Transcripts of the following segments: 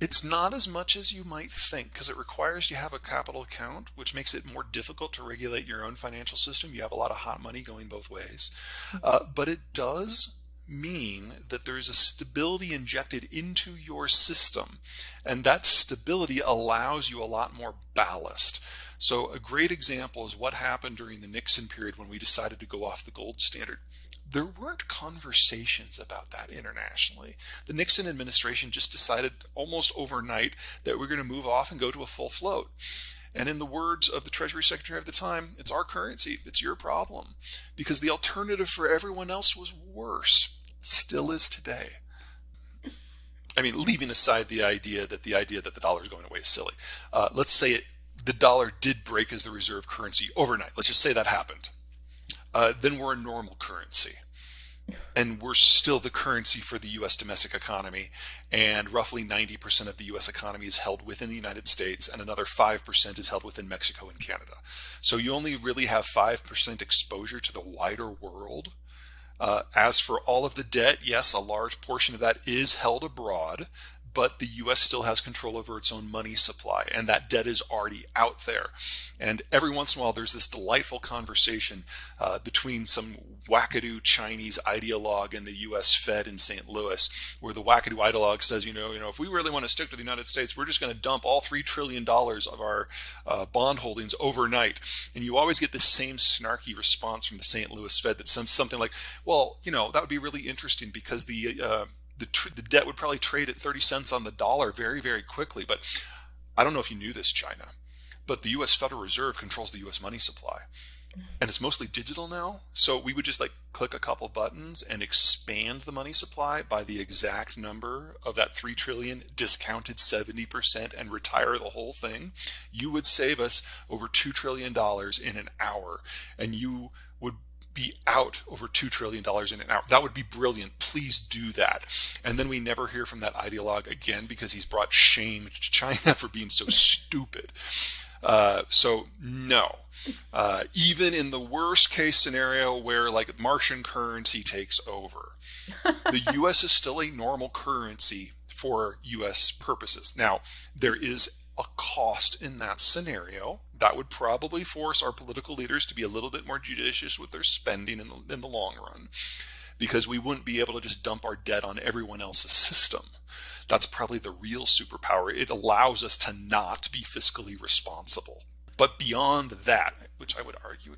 It's not as much as you might think because it requires you have a capital account, which makes it more difficult to regulate your own financial system. You have a lot of hot money going both ways. But it does mean that there is a stability injected into your system, and that stability allows you a lot more ballast. So a great example is what happened during the Nixon period when we decided to go off the gold standard. There weren't conversations about that internationally. The Nixon administration just decided almost overnight that we're going to move off and go to a full float. And in the words of the Treasury Secretary of the time, it's our currency, it's your problem, because the alternative for everyone else was worse, still is today. I mean, leaving aside the idea that the dollar is going away is silly. Let's say the dollar did break as the reserve currency overnight. Let's just say that happened. Then we're a normal currency. And we're still the currency for the U.S. domestic economy. And roughly 90% of the U.S. economy is held within the United States, and another 5% is held within Mexico and Canada. So you only really have 5% exposure to the wider world. As for all of the debt, yes, a large portion of that is held abroad, but the U.S. still has control over its own money supply, and that debt is already out there. And every once in a while, there's this delightful conversation between some wackadoo Chinese ideologue and the U.S. Fed in St. Louis, where the wackadoo ideologue says, if we really want to stick to the United States, we're just going to dump all $3 trillion of our bond holdings overnight. And you always get this same snarky response from the St. Louis Fed that says something like, well, that would be really interesting because the debt would probably trade at 30 cents on the dollar very, very quickly. But I don't know if you knew this, China, but the U.S. Federal Reserve controls the U.S. money supply. And it's mostly digital now. So we would just click a couple buttons and expand the money supply by the exact number of that 3 trillion discounted 70% and retire the whole thing. You would save us over $2 trillion in an hour, and you would be out over $2 trillion in an hour. That would be brilliant. Please do that. And then we never hear from that ideologue again because he's brought shame to China for being so stupid. So no, even in the worst case scenario where Martian currency takes over, the U.S. is still a normal currency for U.S. purposes. Now, there is a cost in that scenario. That would probably force our political leaders to be a little bit more judicious with their spending in the long run, because we wouldn't be able to just dump our debt on everyone else's system. That's probably the real superpower. It allows us to not be fiscally responsible. But beyond that, which I would argue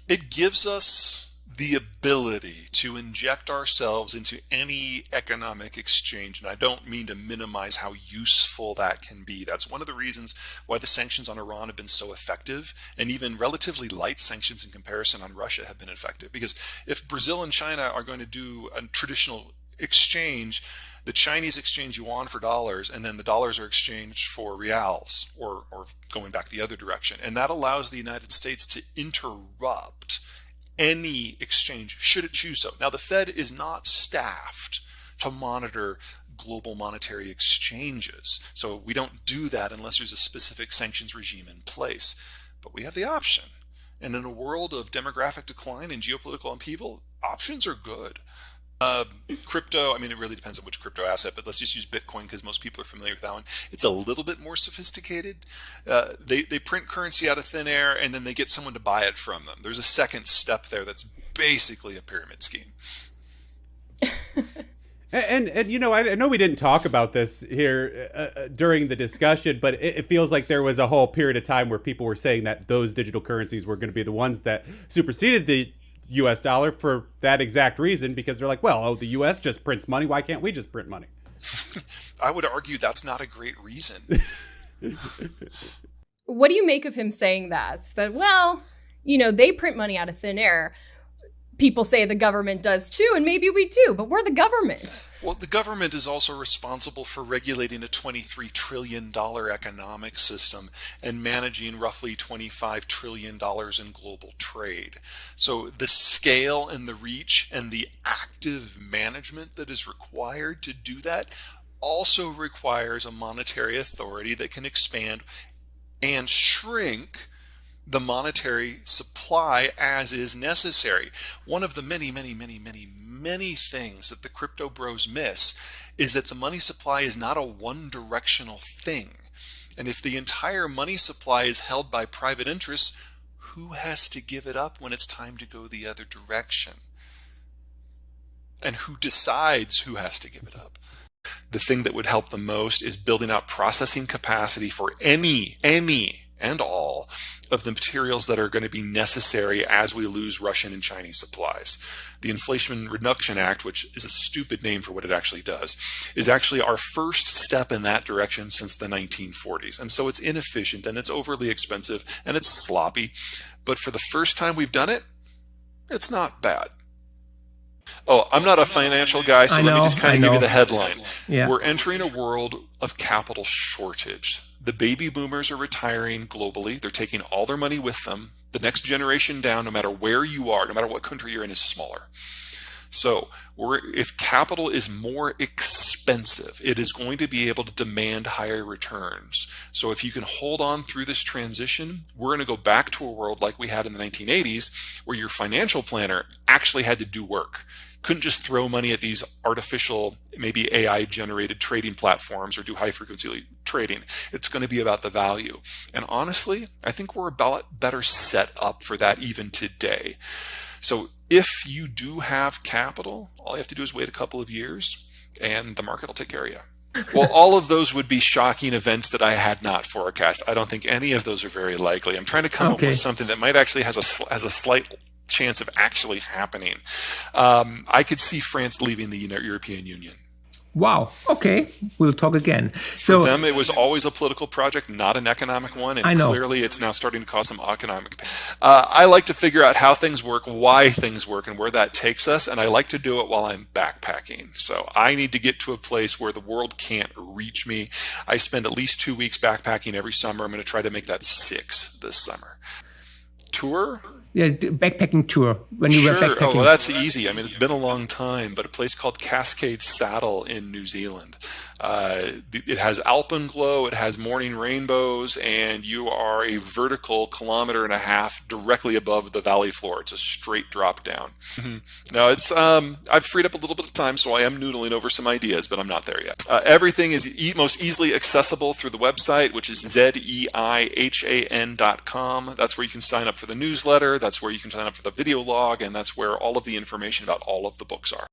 it gives us the ability to inject ourselves into any economic exchange. And I don't mean to minimize how useful that can be. That's one of the reasons why the sanctions on Iran have been so effective, and even relatively light sanctions in comparison on Russia have been effective. Because if Brazil and China are going to do a traditional exchange, the Chinese exchange yuan for dollars, and then the dollars are exchanged for reals, or going back the other direction. And that allows the United States to interrupt any exchange, should it choose so. Now, the Fed is not staffed to monitor global monetary exchanges, so we don't do that unless there's a specific sanctions regime in place. But we have the option. And in a world of demographic decline and geopolitical upheaval, options are good. Crypto, it really depends on which crypto asset, but let's just use Bitcoin because most people are familiar with that one. It's a little bit more sophisticated. They print currency out of thin air, and then they get someone to buy it from them. There's a second step there that's basically a pyramid scheme. And I know we didn't talk about this here during the discussion, but it feels like there was a whole period of time where people were saying that those digital currencies were going to be the ones that superseded the U.S. dollar for that exact reason, because they're like, well, the U.S. just prints money. Why can't we just print money? I would argue that's not a great reason. What do you make of him saying that? That, well, they print money out of thin air. People say the government does too, and maybe we do, but we're the government. Well, the government is also responsible for regulating a $23 trillion economic system and managing roughly $25 trillion in global trade. So the scale and the reach and the active management that is required to do that also requires a monetary authority that can expand and shrink the monetary supply as is necessary. One of the many things that the crypto bros miss is that the money supply is not a one-directional thing. And if the entire money supply is held by private interests, who has to give it up when it's time to go the other direction? And who decides who has to give it up? The thing that would help the most is building out processing capacity for any and all of the materials that are going to be necessary as we lose Russian and Chinese supplies. The Inflation Reduction Act, which is a stupid name for what it actually does, is actually our first step in that direction since the 1940s. And so it's inefficient and it's overly expensive and it's sloppy. But for the first time we've done it, it's not bad. Oh, I'm not a financial guy, so let me just kind of give you the headline. Yeah. We're entering a world of capital shortage. The baby boomers are retiring globally. They're taking all their money with them. The next generation down, no matter where you are, no matter what country you're in, is smaller. So if capital is more expensive, it is going to be able to demand higher returns. So if you can hold on through this transition, we're going to go back to a world like we had in the 1980s, where your financial planner actually had to do work. Couldn't just throw money at these artificial, maybe AI-generated trading platforms or do high-frequency trading. It's going to be about the value. And honestly, I think we're about better set up for that even today. So if you do have capital, all you have to do is wait a couple of years and the market will take care of you. Well, all of those would be shocking events that I had not forecast. I don't think any of those are very likely. I'm trying to come up with something that might actually has a slight chance of actually happening. I could see France leaving the European Union. Wow. Okay. We'll talk again. So for them, it was always a political project, not an economic one. And clearly it's now starting to cause some economic pain. I like to figure out how things work, why things work, and where that takes us. And I like to do it while I'm backpacking. So I need to get to a place where the world can't reach me. I spend at least 2 weeks backpacking every summer. I'm going to try to make that 6 this summer. Tour? Yeah, backpacking tour. When you were backpacking. Oh, well, that's easy. I mean, it's been a long time, but a place called Cascade Saddle in New Zealand. It has alpenglow, it has morning rainbows, and you are a vertical 1.5 kilometers directly above the valley floor. It's a straight drop down. Now, it's I've freed up a little bit of time, so I am noodling over some ideas, but I'm not there yet. Everything is most easily accessible through the website, which is zeihan.com. That's where you can sign up for the newsletter. That's where you can sign up for the video log, and that's where all of the information about all of the books are.